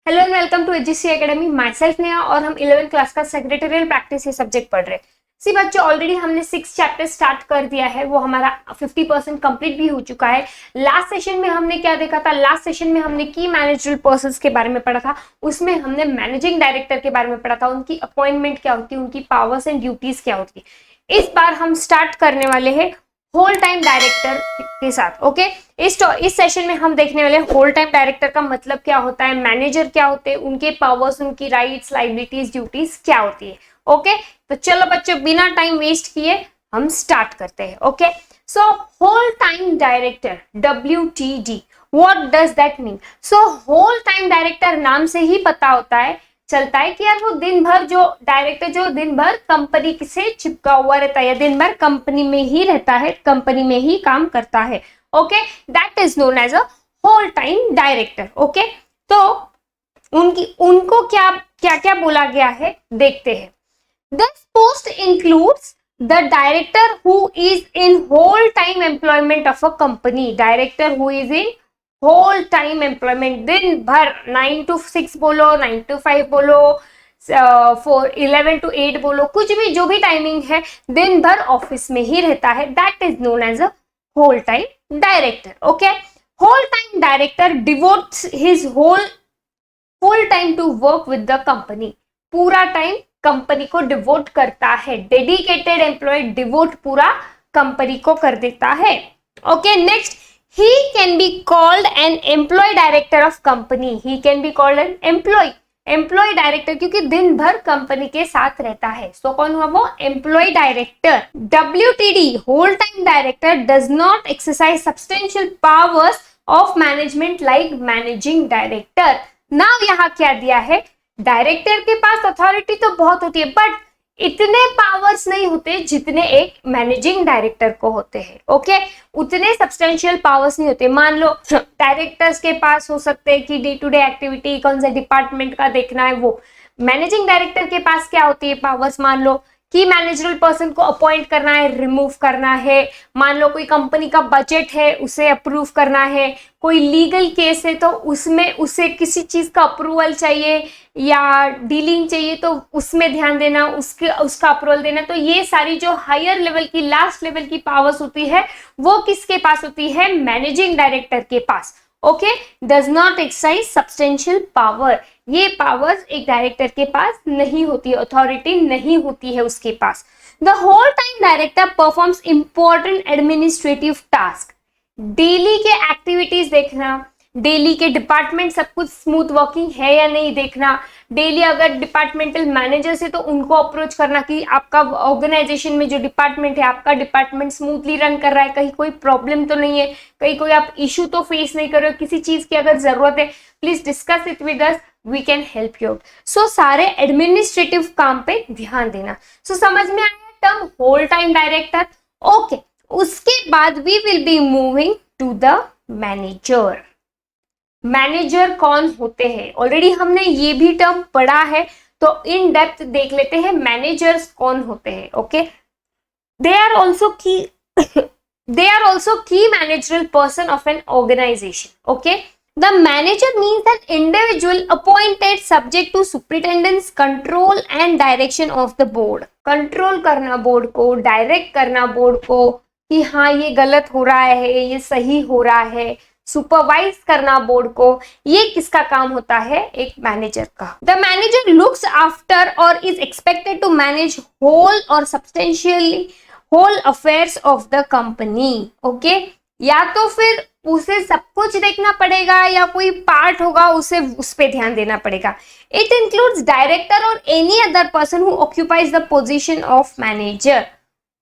Hello and welcome to HGC academy. Myself Neha और हम 11th class का secretarial practice ये सब्जेक्ट पढ़ रहे हैं। सी बच्चों, ऑलरेडी हमने 6 चैप्टर स्टार्ट कर दिया है, वो हमारा 50% कंप्लीट भी हो चुका है। लास्ट सेशन में हमने क्या देखा था? लास्ट सेशन में हमने की मैनेजरल पर्सन्स के बारे में पढ़ा था। उसमें हमने मैनेजिंग डायरेक्टर के बारे में पढ़ा था, उनकी अपॉइंटमेंट क्या होती है, उनकी पावर्स एंड ड्यूटीज क्या होती है। इस बार हम स्टार्ट करने वाले हैं होल टाइम डायरेक्टर के साथ। ओके, इस सेशन में हम देखने वाले होल टाइम डायरेक्टर का मतलब क्या होता है, मैनेजर क्या होते हैं, उनके पावर्स, उनकी राइट्स, लाइबिलिटीज, ड्यूटीज क्या होती है। ओके, तो चलो बच्चों, बिना टाइम वेस्ट किए हम स्टार्ट करते हैं। Okay, so whole time director, WTD, what does that mean? So whole time director नाम से ही पता होता है, चलता है कि यार वो दिन भर, जो डायरेक्टर जो दिन भर कंपनी से चिपका हुआ रहता है या दिन भर कंपनी में ही रहता है, कंपनी में ही काम करता है। Okay, that is known as a whole time director. Okay, तो उनको क्या क्या क्या बोला गया है देखते हैं। This post includes the director who is in whole time employment of a company. Director who is in whole time employment, दिन भर 9 to 6 बोलो, 9 to 5 बोलो, 11 to 8 बोलो, कुछ भी जो भी टाइमिंग है, दिन भर ऑफिस में ही रहता है। That is known as a whole time director. Okay, whole time director devotes his whole full time to work with the company. पूरा टाइम कंपनी को डिवोट करता है। डेडिकेटेड एम्प्लॉय डिवोट पूरा कंपनी को कर देता है। Okay, next, he can be called an employee director of company. He can be called an employee director, क्योंकि दिन भर कंपनी के साथ रहता है। सो कौन हुआ वो? Employee director. WTD, whole time director, does not exercise substantial powers of management like managing director. Now यहाँ क्या दिया है? डायरेक्टर के पास अथॉरिटी तो बहुत होती है, बट इतने पावर्स नहीं होते जितने एक मैनेजिंग डायरेक्टर को होते हैं। ओके, उतने सब्सटेंशियल पावर्स नहीं होते। मान लो डायरेक्टर्स के पास हो सकते हैं कि डे टू डे एक्टिविटी कौन से डिपार्टमेंट का देखना है, वो मैनेजिंग डायरेक्टर के पास क्या होती है पावर्स? मान लो कि मैनेजरल पर्सन को अपॉइंट करना है, रिमूव करना है। मान लो कोई कंपनी का बजट है, उसे अप्रूव करना है। कोई लीगल केस है तो उसमें उसे किसी चीज का अप्रूवल चाहिए या डीलिंग चाहिए, तो उसमें ध्यान देना, उसका अप्रूवल देना। तो ये सारी जो हायर लेवल की, लास्ट लेवल की पावर्स होती है, वो किसके पास होती है? मैनेजिंग डायरेक्टर के पास। Okay, does not exercise substantial power. ये पावर्स एक डायरेक्टर के पास नहीं होती, अथॉरिटी नहीं होती है उसके पास। The whole time director performs important administrative task. Daily के एक्टिविटीज देखना, डेली के डिपार्टमेंट सब कुछ स्मूथ वर्किंग है या नहीं देखना। डेली अगर डिपार्टमेंटल मैनेजर्स है तो उनको अप्रोच करना कि आपका ऑर्गेनाइजेशन में जो डिपार्टमेंट है, आपका डिपार्टमेंट स्मूथली रन कर रहा है, कहीं कोई प्रॉब्लम तो नहीं है, कहीं कोई आप इशू तो फेस नहीं कर रहे हो, किसी चीज की अगर जरूरत है please discuss it with us, we can help you. So सारे एडमिनिस्ट्रेटिव काम पे ध्यान देना। सो समझ में आया term whole time director? Okay, उसके बाद we will be moving to the manager. Manager कौन होते हैं? ऑलरेडी हमने ये भी टर्म पढ़ा है, तो इन डेप्थ देख लेते हैं मैनेजर्स कौन होते हैं। Okay, they are also key managerial person of an organisation. Okay, the manager means an individual appointed subject to superintendence, control and direction of the board. Control करना बोर्ड को, direct करना board को कि हाँ ये गलत हो रहा है, ये सही हो रहा है, सुपरवाइज करना बोर्ड को। ये किसका काम होता है? एक मैनेजर का। द मैनेजर लुक्स आफ्टर और is expected to manage whole or substantially whole affairs of the company. Okay, या तो फिर उसे सब कुछ देखना पड़ेगा या कोई पार्ट होगा उसे उस पे ध्यान देना पड़ेगा। इट इंक्लूड्स डायरेक्टर और any other person who occupies the position of manager.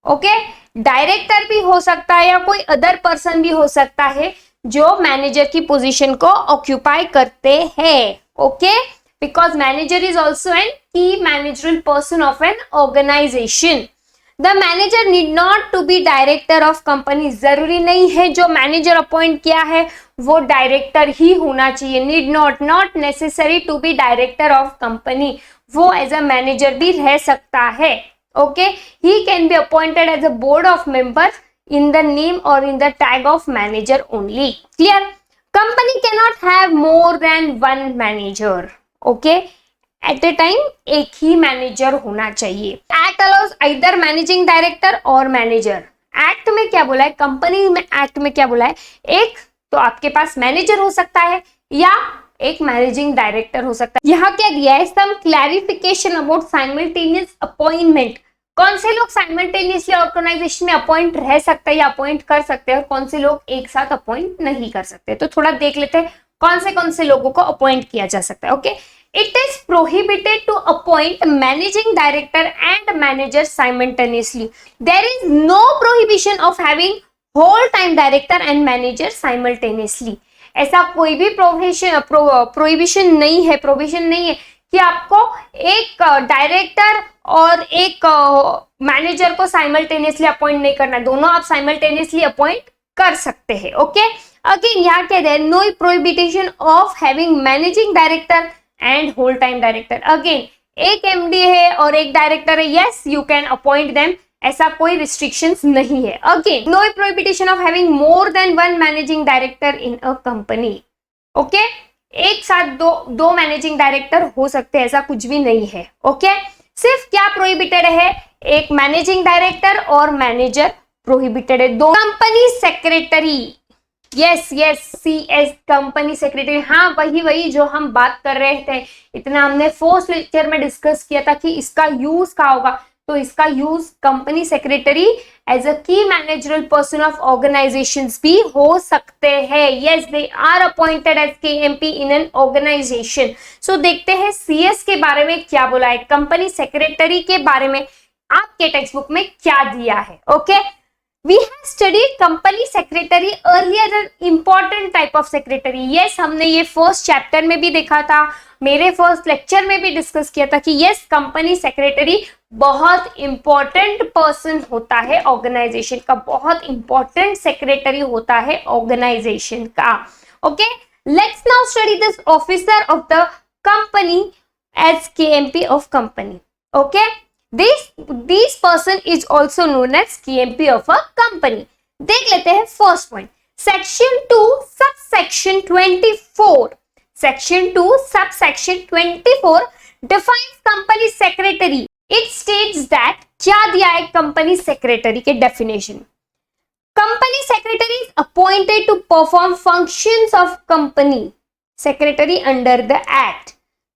Okay, director भी हो सकता है या कोई अदर पर्सन भी हो सकता है जो मैनेजर की पोजीशन को ऑक्यूपाई करते हैं। Okay, because manager is also an key managerial person of an organization. The manager need not to be director of company. जरूरी नहीं है जो मैनेजर अपॉइंट किया है वो डायरेक्टर ही होना चाहिए। Need not necessary to be director of company, वो एज अ मैनेजर भी रह सकता है। Okay, he can be appointed as a board of members in the name or in the tag of manager only. Clear? Company can not have more than one manager, okay, at a time एक ही manager होना चाहिए। Act allows either managing director और manager. Act में क्या बोला है, company में एक्ट में क्या बोला है, एक तो आपके पास मैनेजर हो सकता है या एक मैनेजिंग डायरेक्टर हो सकता है। यहाँ क्या दिया है, सम क्लैरिफिकेशन अबाउट साइमल्टेनियस अपॉइंटमेंट। कौन से लोग साइमल्टेनियसली ऑर्गेनाइजेशन में अपॉइंट रह सकते हैं या अपॉइंट कर सकते हैं और कौन से लोग एक साथ अपॉइंट नहीं कर सकते। तो थोड़ा देख लेते हैं कौन से लोगों को अपॉइंट किया जा सकता है। Okay, it is prohibited to appoint managing director and manager simultaneously. There is no prohibition of having whole time director and manager simultaneously. ऐसा कोई भी प्रोहिबिशन नहीं है, प्रोविजन नहीं है कि आपको एक डायरेक्टर और एक मैनेजर को साइमल्टेनियसली अपॉइंट नहीं करना, दोनों आप साइमल्टेनियसली अपॉइंट कर सकते हैं। ओके, अगेन यहाँ क्या है, no prohibition of having managing director and whole time director. Again एक एमडी है और एक डायरेक्टर है, yes you can appoint them, ऐसा कोई रिस्ट्रिक्शंस नहीं है। Again no prohibition of having more than one managing director in a company. Okay, एक साथ दो मैनेजिंग डायरेक्टर हो सकते हैं, ऐसा कुछ भी नहीं है। ओके, सिर्फ क्या प्रोहिबिटेड है, एक मैनेजिंग डायरेक्टर और मैनेजर प्रोहिबिटेड है। दो company secretary, yes CS company secretary, हाँ वही जो हम बात कर रहे थे, इतना हमने फर्स्ट लेक्चर में डिस्कस किया था कि इसका यूज क्या होगा। तो इसका use company secretary as a key managerial person of organizations भी हो सकते हैं। Yes, they are appointed as KMP in an organization. So देखते हैं CS के बारे में क्या बोला है, कंपनी सेक्रेटरी के बारे में आपके टेक्स्ट बुक में क्या दिया है। Okay, we have studied company secretary earlier, an important type of secretary। yes, हमने ये फर्स्ट चैप्टर में भी देखा था, मेरे फर्स्ट लेक्चर में भी डिस्कस किया था कि यस, कंपनी सेक्रेटरी बहुत इंपॉर्टेंट पर्सन होता है ऑर्गेनाइजेशन का, बहुत इंपॉर्टेंट सेक्रेटरी होता है ऑर्गेनाइजेशन का। Okay, let's now study this officer of the company as KMP of company. Okay, this person is also known as KMP of a company। देख लेते हैं first point, section 2 subsection 24। Section 2 subsection 24 defines company secretary। it states that, क्या दिया है company secretary के definition, company secretary is appointed to perform functions of company secretary under the act।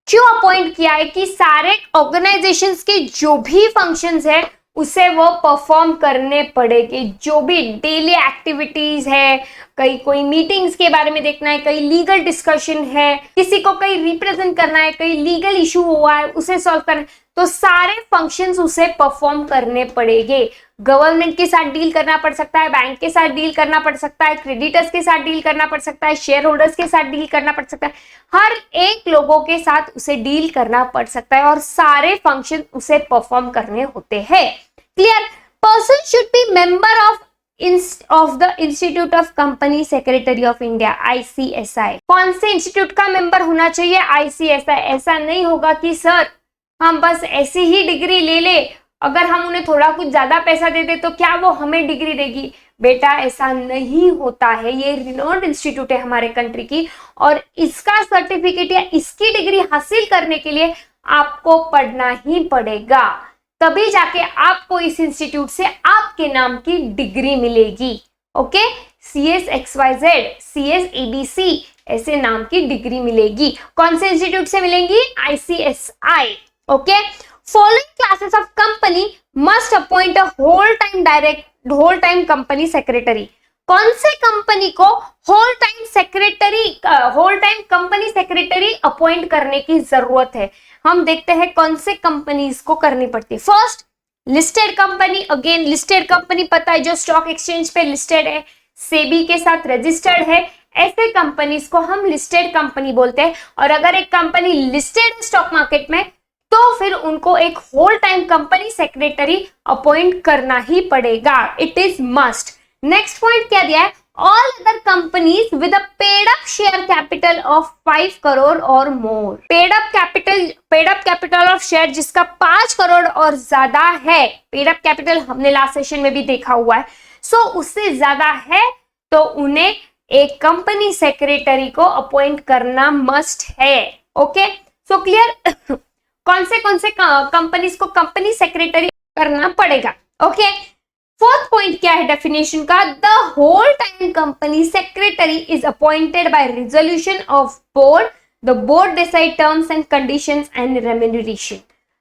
क्यों appoint किया है कि सारे ऑर्गेनाइजेशंस के जो भी फंक्शंस है उसे वो परफॉर्म करने पड़ेंगे। जो भी डेली एक्टिविटीज है, कहीं कोई मीटिंग्स के बारे में देखना है, कहीं लीगल डिस्कशन है, किसी को कहीं रिप्रेजेंट करना है, कहीं लीगल इशू हुआ है उसे सॉल्व करना है, तो सारे फंक्शंस उसे परफॉर्म करने पड़ेंगे। गवर्नमेंट के साथ डील करना पड़ सकता है, बैंक के साथ डील करना पड़ सकता है, क्रेडिटर्स के साथ डील करना पड़ सकता है, शेयर होल्डर्स के साथ डील करना पड़ सकता है, हर एक लोगों के साथ उसे डील करना पड़ सकता है और सारे फंक्शन उसे परफॉर्म करने होते हैं। Clear? Person should be member of the institute of company secretary of India, ICSI। कौन से इंस्टीट्यूट का मेंबर होना चाहिए? ICSI। ऐसा नहीं होगा कि सर हम बस ऐसी ही डिग्री ले ले, अगर हम उन्हें थोड़ा कुछ ज्यादा पैसा दे दे तो क्या वो हमें डिग्री देगी? बेटा ऐसा नहीं होता है, ये रिनोन्ड इंस्टीट्यूट है हमारे कंट्री की और इसका सर्टिफिकेट या इसकी डिग्री हासिल करने के लिए आपको पढ़ना ही पड़ेगा, तभी जाके आपको इस इंस्टीट्यूट से आपके नाम की डिग्री मिलेगी। ओके, CSXYZ, CSABC ऐसे नाम की डिग्री मिलेगी। कौन से इंस्टीट्यूट से मिलेंगी? ICSI। Okay, following classes of company must appoint a whole time company secretary. कौन से कंपनी को whole time company secretary appoint करने की जरूरत है? हम देखते हैं कौन से कंपनीज को करनी पड़ती है। First, listed company. Again listed company पता है, जो स्टॉक एक्सचेंज पे लिस्टेड है, सेबी के साथ रजिस्टर्ड है, ऐसे कंपनीज को हम लिस्टेड कंपनी बोलते हैं। और अगर एक कंपनी लिस्टेड है स्टॉक मार्केट में तो फिर उनको एक whole time company secretary appoint करना ही पड़ेगा, it is must. Next point क्या दिया है? All other companies with a paid up share capital of 5 crore or more. Paid up capital of share जिसका 5 करोड़ और ज्यादा है, पेड अप कैपिटल हमने लास्ट सेशन में भी देखा हुआ है, सो उससे ज्यादा है तो उन्हें एक कंपनी सेक्रेटरी को अपॉइंट करना मस्ट है। Okay, so clear. कौन से कंपनीज को कंपनी सेक्रेटरी करना पड़ेगा। ओके, फोर्थ पॉइंट क्या है डेफिनेशन का, the whole time company secretary is appointed by resolution of board, the board decide terms and conditions and remuneration.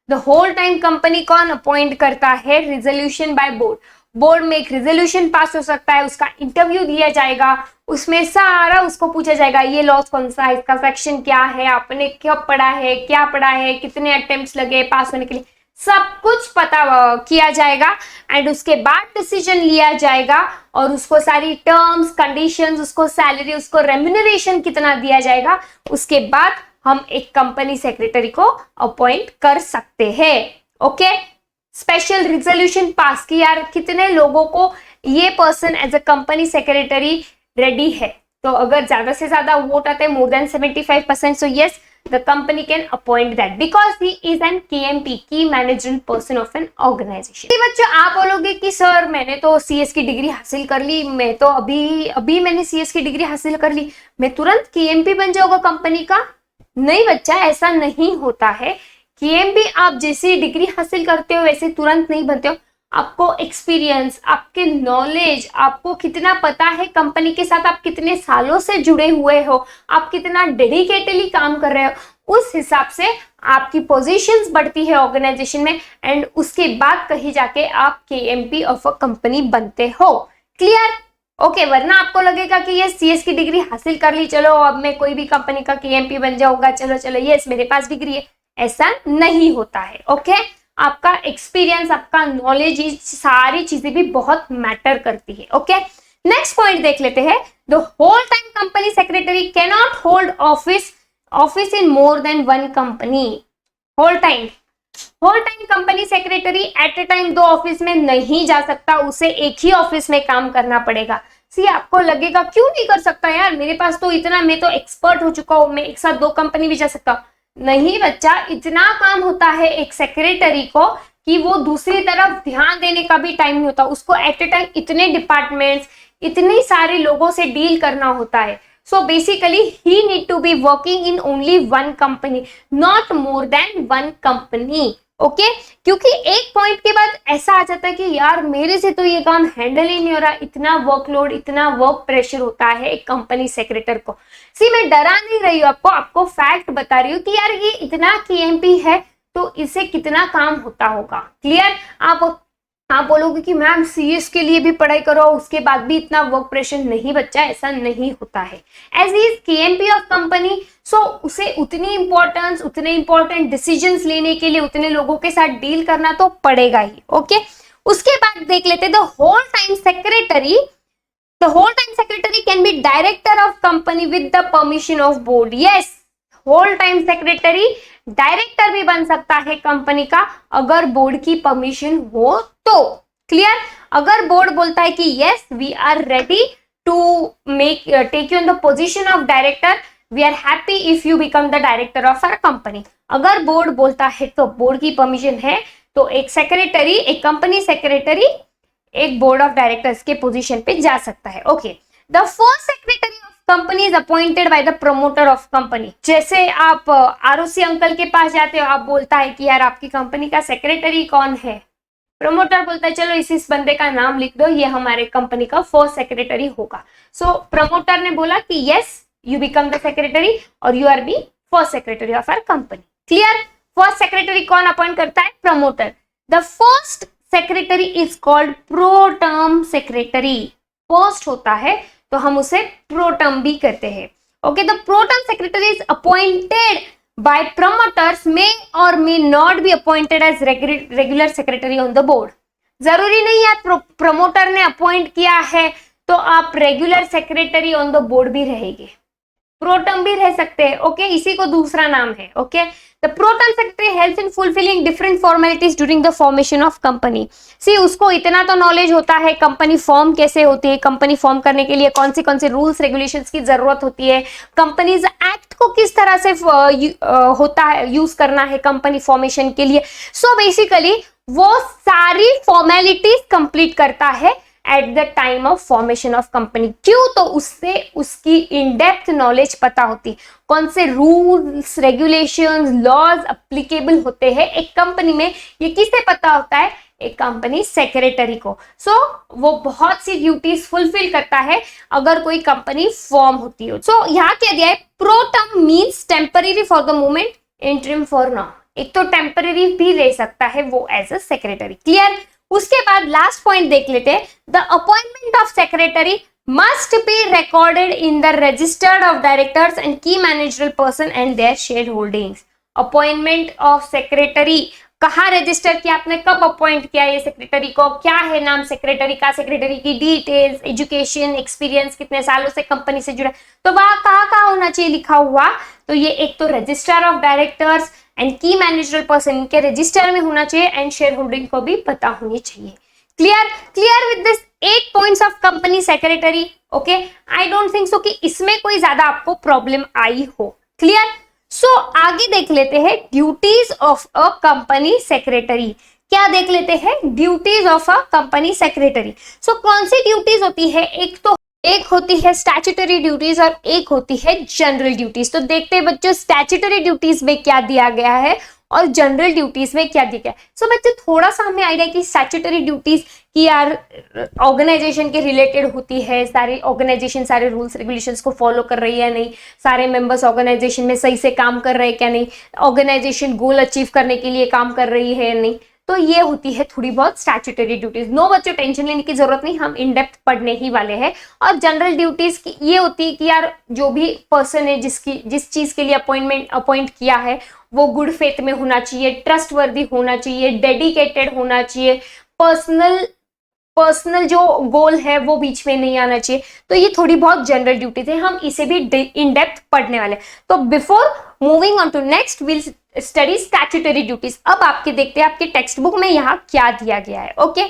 The whole time company कौन appoint करता है, resolution by board. Board में एक resolution pass हो सकता है, उसका इंटरव्यू दिया जाएगा, उसमें सारा उसको पूछा जाएगा ये लॉस कौन सा है, इसका सेक्शन क्या है, आपने कब पढ़ा है, क्या पढ़ा है, कितने अटेम्प्ट्स लगे पास होने के लिए, सब कुछ पता किया जाएगा एंड उसके बाद डिसीजन लिया जाएगा और उसको सारी टर्म्स कंडीशंस, उसको सैलरी, उसको रेम्यूनरेशन कितना दिया जाएगा, उसके बाद हम एक कंपनी सेक्रेटरी को अपॉइंट कर सकते हैं। ओके, स्पेशल रिजोल्यूशन पास की यार कितने लोगों को ये person as a company secretary ready है, तो अगर ज्यादा से ज्यादा वोट आते हैं more than 75%, so yes the company can appoint that because he is an KMP, key managerial person of an organization। बच्चों आप बोलोगे कि सर मैंने तो CS की डिग्री हासिल कर ली, मैं तो अभी मैंने CS की डिग्री हासिल कर ली, मैं तुरंत KMP बन जाऊंगा कंपनी का। नहीं बच्चा, ऐसा नहीं होता है। KMP आप जैसी डिग्री हासिल करते हो वैसे तुरंत नहीं बनते हो। आपको एक्सपीरियंस, आपके नॉलेज, आपको कितना पता है कंपनी के साथ, आप कितने सालों से जुड़े हुए हो, आप कितना डेडिकेटली काम कर रहे हो, उस हिसाब से आपकी पोजीशंस बढ़ती है ऑर्गेनाइजेशन में एंड उसके बाद कहीं जाके आप KMP ऑफ अ कंपनी बनते हो। क्लियर? ओके, वरना आपको लगेगा कि ये CS की डिग्री हासिल कर ली, चलो अब मैं कोई भी कंपनी का KMP बन जाऊंगा, चलो चलो यस मेरे पास डिग्री है। ऐसा नहीं होता है। ओके, आपका एक्सपीरियंस, आपका नॉलेज, सारी चीजें भी बहुत मैटर करती है। ओके, नेक्स्ट पॉइंट देख लेते हैं। The whole time company secretary can not hold office in more than one company. Whole time company secretary at a time 2 office में नहीं जा सकता, उसे एक ही ऑफिस में काम करना पड़ेगा। सी आपको लगेगा क्यों नहीं कर सकता यार, मेरे पास तो इतना, मैं तो एक्सपर्ट हो चुका हूं, मैं एक साथ 2 कंपनी भी जा सकता हूं। नहीं बच्चा, इतना काम होता है एक सेक्रेटरी को कि वो दूसरी तरफ ध्यान देने का भी टाइम नहीं होता, उसको एट ए टाइम इतने डिपार्टमेंट्स, इतने सारे लोगों से डील करना होता है। So basically he need to be working in only one company, not more than one company. Okay, क्योंकि एक पॉइंट के बाद ऐसा आ जाता है कि यार मेरे से तो ये काम हैंडल ही नहीं हो रहा, इतना वर्कलोड, इतना वर्क प्रेशर होता है एक कंपनी सेक्रेटरी को। सी मैं डरा नहीं रही हूँ आपको फैक्ट बता रही हूँ कि यार ये इतना KMP है तो इसे कितना काम होता होगा। क्लियर? आप बोलोगे कि मैम CS के लिए भी पढ़ाई करो उसके बाद भी इतना वर्क प्रेशर। नहीं बच्चा, ऐसा नहीं होता है। As is KMP of company, so उसे उतनी इंपॉर्टेंस, उतने इंपॉर्टेंट डिसीजंस लेने के लिए उतने लोगों के साथ डील करना तो पड़ेगा ही। ओके, उसके बाद देख लेते the whole time secretary can be director of company with the permission of board. Yes, whole time secretary director भी बन सकता है कंपनी का अगर बोर्ड की परमिशन हो तो। क्लियर? अगर बोर्ड बोलता है कि yes we are ready to take you in the position of director, we are happy if you become the director of our company, अगर बोर्ड बोलता है तो बोर्ड की परमिशन है तो एक सेक्रेटरी, एक कंपनी सेक्रेटरी एक बोर्ड ऑफ डायरेक्टर्स के पोजीशन पे जा सकता है। Okay, the first secretary of company is appointed by the promoter of company. जैसे आप ROC अंकल के पास जाते हो, आप बोलता है कि यार आपकी कंपनी का सेक्रेटरी कौन है, प्रमोटर बोलता है चलो इस बंदे का नाम लिख दो, ये हमारे कंपनी का फर्स्ट सेक्रेटरी होगा। सो प्रमोटर ने बोला कि yes you become the secretary और you are be first secretary of our company. Clear? First secretary कौन अपॉइंट करता है? Promoter. The first secretary is called pro term secretary. First होता है तो हम उसे प्रो टर्म भी कहते हैं। Okay, the pro term secretary is appointed by promoters may or may not be appointed as regular secretary on the board। जरूरी नहीं है प्रमोटर ने अपॉइंट किया है तो आप regular secretary on the board भी रहेंगे, प्रोटम भी रह सकते हैं। ओके, इसी को दूसरा नाम है। Okay, the pro tem secretary helps in fulfilling different formalities during the formation of company. सी उसको इतना तो नॉलेज होता है कंपनी फॉर्म कैसे होती है, कंपनी फॉर्म करने के लिए कौन से रूल्स रेगुलेशंस की जरूरत होती है, कंपनीज एक्ट को किस तरह से होता है, यूज करना है कंपनी फॉर्मेशन के लिए। सो बेसिकली वो सारी फॉर्मेलिटीज कंप्लीट करता है at the time of formation of company. क्यों? तो उससे उसकी इन डेप्थ नॉलेज पता होती, कौन से रूल्स रेगुलेशंस लॉज अप्लीकेबल होते हैं एक कंपनी में, ये किसे पता होता है? एक कंपनी सेक्रेटरी को। सो वो बहुत सी ड्यूटीज फुलफिल करता है अगर कोई कंपनी फॉर्म होती हो। सो यहाँ क्या दिया है? Pro term means temporary for the moment, interim for now. एक तो टेम्पररी भी रह सकता है वो एज अ सेक्रेटरी। क्लियर? उसके बाद लास्ट पॉइंट देख लेते हैं। The appointment of secretary must be recorded in the register of directors and key managerial person and their shareholdings. Appointment of secretary कहाँ रजिस्टर किया आपने, कब अपॉइंट किया ये सेक्रेटरी को, क्या है नाम सेक्रेटरी का, सेक्रेटरी की डिटेल्स, एजुकेशन, एक्सपीरियंस, कितने सालों से कंपनी से जुड़ा, तो वहां कहाँ होना चाहिए लिखा हुआ? तो ये एक तो रजिस्टर ऑफ डायरेक्टर्स एंड की मैनेजरल पर्सन के रजिस्टर में होना चाहिए एंड शेयर होल्डिंग को भी पता होनी चाहिए। Clear with this 8 points of company secretary. Okay, I don't think so कि इसमें कोई ज्यादा आपको प्रॉब्लम आई हो। क्लियर? सो आगे देख लेते हैं duties of a company secretary. क्या देख लेते हैं? Duties of a company secretary. So कौन सी ड्यूटीज होती है? एक होती है स्टैट्यूटरी ड्यूटीज और एक होती है जनरल ड्यूटीज। तो देखते हैं बच्चों स्टैट्यूटरी ड्यूटीज में क्या दिया गया है और जनरल ड्यूटीज में क्या दिया गया है। सो बच्चों थोड़ा सा हमें आइडिया कि स्टैट्यूटरी ड्यूटीज की यार ऑर्गेनाइजेशन के रिलेटेड होती है, सारी ऑर्गेनाइजेशन सारे रूल्स रेगुलेशंस को फॉलो कर रही है नहीं, सारे मेंबर्स ऑर्गेनाइजेशन में सही से काम कर रहे हैं क्या नहीं, ऑर्गेनाइजेशन गोल अचीव करने के लिए काम कर रही है नहीं, तो ये होती है थोड़ी बहुत स्टैट्यूटरी ड्यूटीज। नो बच्चों टेंशन लेने की जरूरत नहीं, हम इन डेप्थ पढ़ने ही वाले हैं। और जनरल ड्यूटीज की ये होती है कि यार जो भी पर्सन है जिस चीज के लिए अपॉइंट किया है वो गुड फेथ में होना चाहिए, ट्रस्टवर्दी होना चाहिए, डेडिकेटेड होना चाहिए, पर्सनल जो गोल है वो बीच में नहीं आना चाहिए। तो ये थोड़ी बहुत जनरल ड्यूटीज है, हम इसे भी इन डेप्थ पढ़ने वाले। तो before moving on to next will study statutory duties. अब आपके देखते हैं आपके टेक्स्ट बुक में यहाँ क्या दिया गया है। ओके,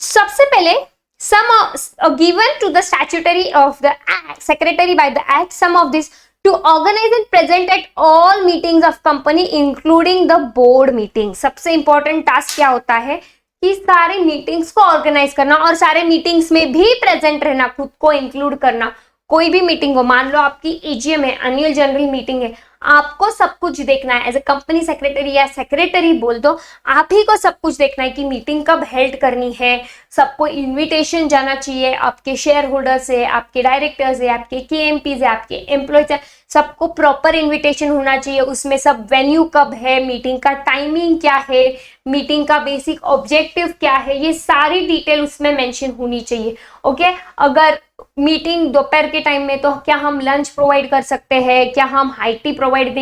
सबसे पहले some given to the statutory of the act, secretary by the act, some of this to organize and present at all meetings of company including the board meeting। सबसे important task क्या होता है कि सारे meetings को organise करना और सारे मीटिंग्स में भी प्रेजेंट रहना, खुद को इंक्लूड करना। कोई भी मीटिंग हो, मान लो आपकी एजीएम है, एनुअल जनरल मीटिंग है, आपको सब कुछ देखना है। एज ए कंपनी सेक्रेटरी या सेक्रेटरी बोल दो, आप ही को सब कुछ देखना है कि मीटिंग कब हेल्ड करनी है, सबको इनविटेशन जाना चाहिए, आपके शेयर होल्डर्स है, आपके डायरेक्टर्स है, आपके केएमपीज है, आपके एम्प्लॉयज है, सबको प्रॉपर इनविटेशन होना चाहिए। उसमें सब वेन्यू कब है, मीटिंग का टाइमिंग क्या है, मीटिंग का बेसिक ऑब्जेक्टिव क्या है, ये सारी डिटेल उसमें मेंशन होनी चाहिए। ओके, अगर मीटिंग दोपहर के टाइम में तो क्या हम लंच प्रोवाइड कर सकते हैं, क्या हम हाई टी प्रोवाइड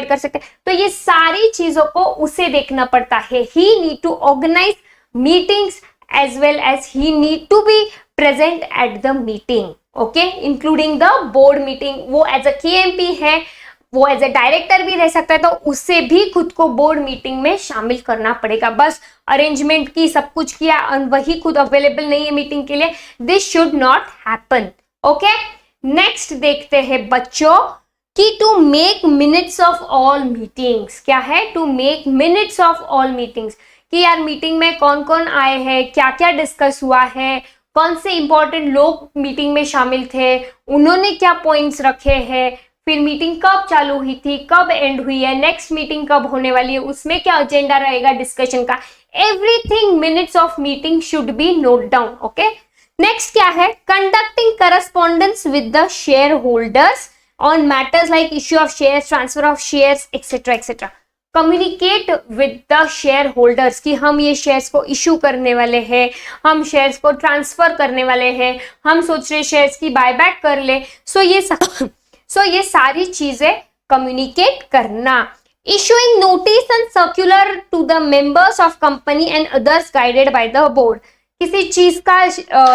कर सकते हैं, तो ये सारी चीजों को उसे देखना पड़ता है। He need to organize meetings as well as he need to be present at the meeting. Okay, including the board meeting. वो एज अ केएमपी है, वो एज ए डायरेक्टर भी रह सकता है, तो उससे भी खुद को बोर्ड मीटिंग में शामिल करना पड़ेगा। बस अरेंजमेंट की, सब कुछ किया और वही खुद अवेलेबल नहीं है मीटिंग के लिए, this should not happen. Okay, next देखते हैं बच्चों कि to make minutes of all meetings. क्या है? To make minutes of all meetings, कि यार मीटिंग में कौन कौन आए हैं, क्या क्या डिस्कस हुआ है, कौन से इंपॉर्टेंट लोग मीटिंग में शामिल थे, उन्होंने क्या पॉइंट्स रखे हैं, फिर मीटिंग कब चालू हुई थी, कब एंड हुई है, नेक्स्ट मीटिंग कब होने वाली है, उसमें क्या एजेंडा रहेगा डिस्कशन का, everything minutes of meeting should be note down. Okay, next क्या है? Conducting correspondence with the share holders on matters like issue of shares, transfer of shares etcetera etcetera. Communicate with the share holders कि हम ये shares को issue करने वाले हैं, हम शेयर्स को ट्रांसफर करने वाले हैं, हम सोच रहे शेयर्स की बायबैक कर ले। सो ये सारी चीजें कम्युनिकेट करना। Issuing notice and circular to the members of company and others guided by the board. किसी चीज का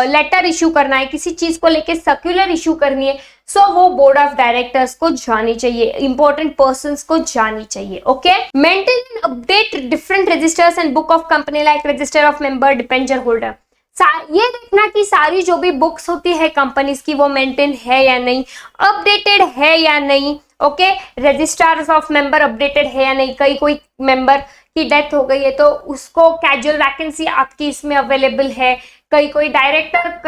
लेटर इशू करना है, किसी चीज को लेके सर्कुलर इशू करनी है, सो वो बोर्ड ऑफ डायरेक्टर्स को जानी चाहिए, इंपॉर्टेंट पर्संस को जानी चाहिए। Okay, maintain and update different registers and book of company like register of member, debenture holder. ये देखना कि सारी जो भी बुक्स होती है कंपनीज की वो मेंटेन है या नहीं, अपडेटेड है या नहीं। Okay, registers of member updated है या नहीं, कोई मेंबर की डेथ हो गई है तो उसको कैजुअल वैकेंसी आपकी इसमें अवेलेबल है कई कोई डायरेक्टर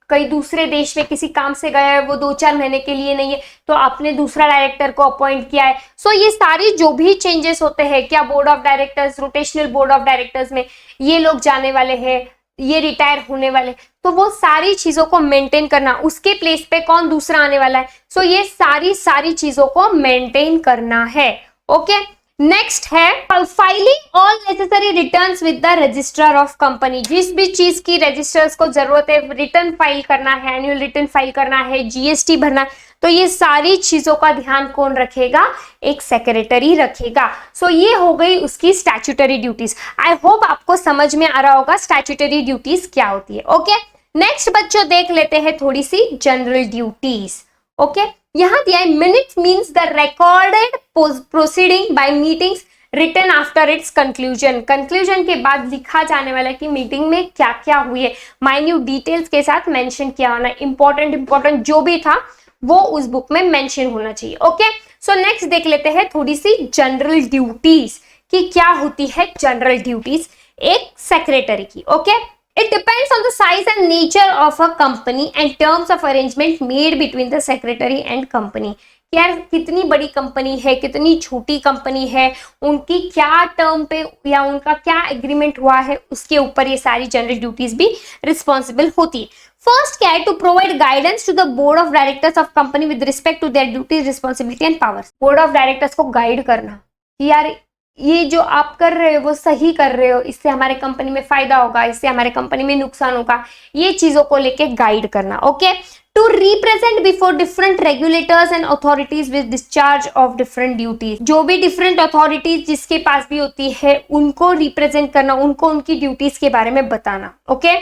कई दूसरे देश में किसी काम से गया है, वो 2-4 महीने के लिए नहीं है, तो आपने दूसरा डायरेक्टर को अपॉइंट किया है। सो ये सारी जो भी चेंजेस होते हैं, क्या board of directors, rotational board of directors में ये लोग जाने वाले हैं, ये रिटायर होने वाले, तो वो सारी चीजों को मेंटेन करना, उसके प्लेस पे कौन दूसरा आने वाला है, सो ये सारी चीजों को मेंटेन करना है। ओके, नेक्स्ट है filing all necessary returns with the registrar of company. जिस भी चीज की रजिस्टर्स को जरूरत है, रिटर्न फाइल करना है, एनुअल रिटर्न फाइल करना है, जीएसटी भरना है, तो ये सारी चीजों का ध्यान कौन रखेगा, एक सेक्रेटरी रखेगा। सो ये हो गई उसकी स्टैट्यूटरी ड्यूटीज। आई होप आपको समझ में आ रहा होगा स्टैट्यूटरी ड्यूटीज क्या होती है। ओके, नेक्स्ट बच्चों देख लेते हैं थोड़ी सी जनरल ड्यूटीज। ओके, यहां दिया है minutes means the recorded proceeding by meetings written after its conclusion. Conclusion के बाद लिखा जाने वाला कि मीटिंग में क्या क्या हुई है, माइन्यूट डिटेल्स के साथ मेंशन किया होना, इंपॉर्टेंट जो भी था वो उस बुक में मेंशन होना चाहिए। ओके, सो नेक्स्ट देख लेते हैं थोड़ी सी जनरल ड्यूटीज कि क्या होती है जनरल ड्यूटीज एक सेक्रेटरी की। Okay, it depends on the size and nature of a company and terms of arrangement made between the secretary and company। यार कितनी बड़ी कंपनी है, कितनी छोटी कंपनी है, उनकी क्या टर्म पे या उनका क्या एग्रीमेंट हुआ है, उसके ऊपर ये सारी जनरल ड्यूटीज भी रिस्पॉन्सिबल होती है। फर्स्ट क्या है, to provide guidance to the board of directors of company with respect to their duties, responsibility and powers. Board of directors को गाइड करना कि यार ये जो आप कर रहे हो वो सही कर रहे हो, इससे हमारे कंपनी में फायदा होगा, इससे हमारे कंपनी में नुकसान होगा, ये चीजों को लेके गाइड करना। Okay, to represent before different regulators and authorities with discharge of different duties. जो भी डिफरेंट अथॉरिटीज जिसके पास भी होती है उनको रिप्रेजेंट करना, उनको उनकी ड्यूटीज के बारे में बताना। Okay,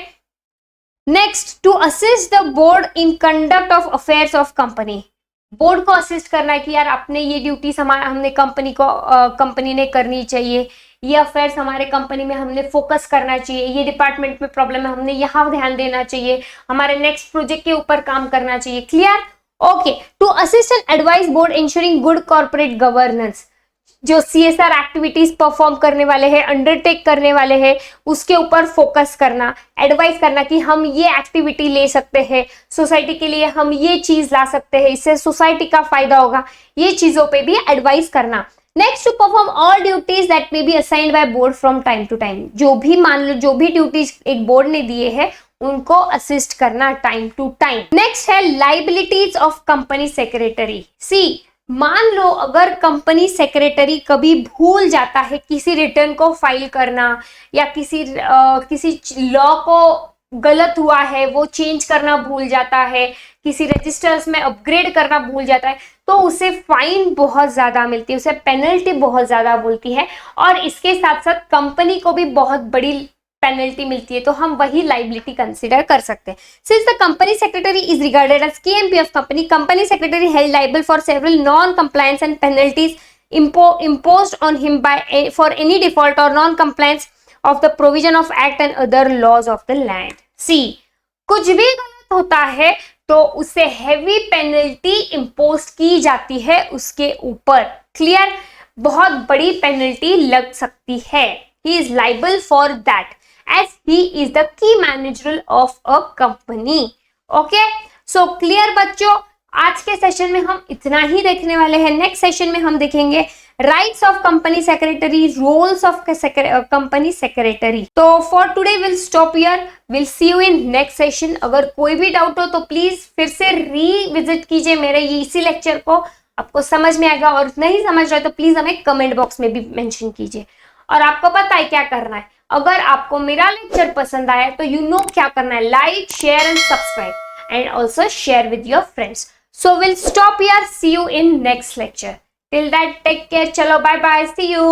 next to assist the board in conduct of affairs of company. Board को असिस्ट करना है कि यार अपने ये ड्यूटीज हमने कंपनी ने करनी चाहिए, ये अफेयर्स हमारे कंपनी में हमने फोकस करना चाहिए, ये डिपार्टमेंट में प्रॉब्लम है हमने यहाँ ध्यान देना चाहिए, हमारे नेक्स्ट प्रोजेक्ट के ऊपर काम करना चाहिए। Clear? Okay, to assist and advise board ensuring good corporate governance. जो CSR एक्टिविटीज परफॉर्म करने वाले हैं, अंडरटेक करने वाले हैं, उसके ऊपर फोकस करना, एडवाइस करना कि हम ये एक्टिविटी ले सकते हैं, सोसाइटी के लिए हम ये चीज ला सकते हैं, इससे सोसाइटी का फायदा होगा, ये चीजों पे भी एडवाइस करना। Next, to perform all duties that may be assigned by board from time to time. जो भी मान लो जो भी ड्यूटीज एक बोर्ड ने दिए हैं उनको असिस्ट करना टाइम टू टाइम। नेक्स्ट है लाइबिलिटीज ऑफ कंपनी सेक्रेटरी। सी, मान लो अगर कंपनी सेक्रेटरी कभी भूल जाता है किसी रिटर्न को फाइल करना या किसी लॉ को गलत हुआ है वो चेंज करना भूल जाता है, किसी रजिस्टर्स में अपग्रेड करना भूल जाता है, तो उसे फाइन बहुत ज्यादा मिलती है, उसे पेनल्टी बहुत ज्यादा बोलती है, और इसके साथ साथ कंपनी को भी बहुत बड़ी पेनल्टी मिलती है, तो हम वही लाइबिलिटी कंसीडर कर सकते हैं। Since the company secretary is regarded as KMP of company secretary held liable for several non compliance and penalties imposed on him for any default or non-compliance of the provision of act and other laws of the land। सी, कुछ भी गलत होता है तो उससे heavy penalty impose की जाती है उसके ऊपर। क्लियर? बहुत बड़ी पेनल्टी लग सकती है। He is liable for that as he is the key manager of a company। Okay? So clear बच्चों? आज के सेशन में हम इतना ही देखने वाले हैं। नेक्स्ट सेशन में हम देखेंगे rights of company secretary, roles of company secretary. तो for today will stop here, will see you in next session. अगर कोई भी डाउट हो तो प्लीज फिर से रीविजिट कीजिए मेरे इसी लेक्चर को, आपको समझ में आएगा, और नहीं समझ रहे तो प्लीज हमें कमेंट बॉक्स में भी मेंशन कीजिए। और आपको पता है क्या करना है, अगर आपको मेरा लेक्चर पसंद आया तो यू नो क्या करना है, like, share and subscribe and also share with your friends. So we'll stop here. See you in next lecture. Till that, take care. Chalo, bye bye. See you.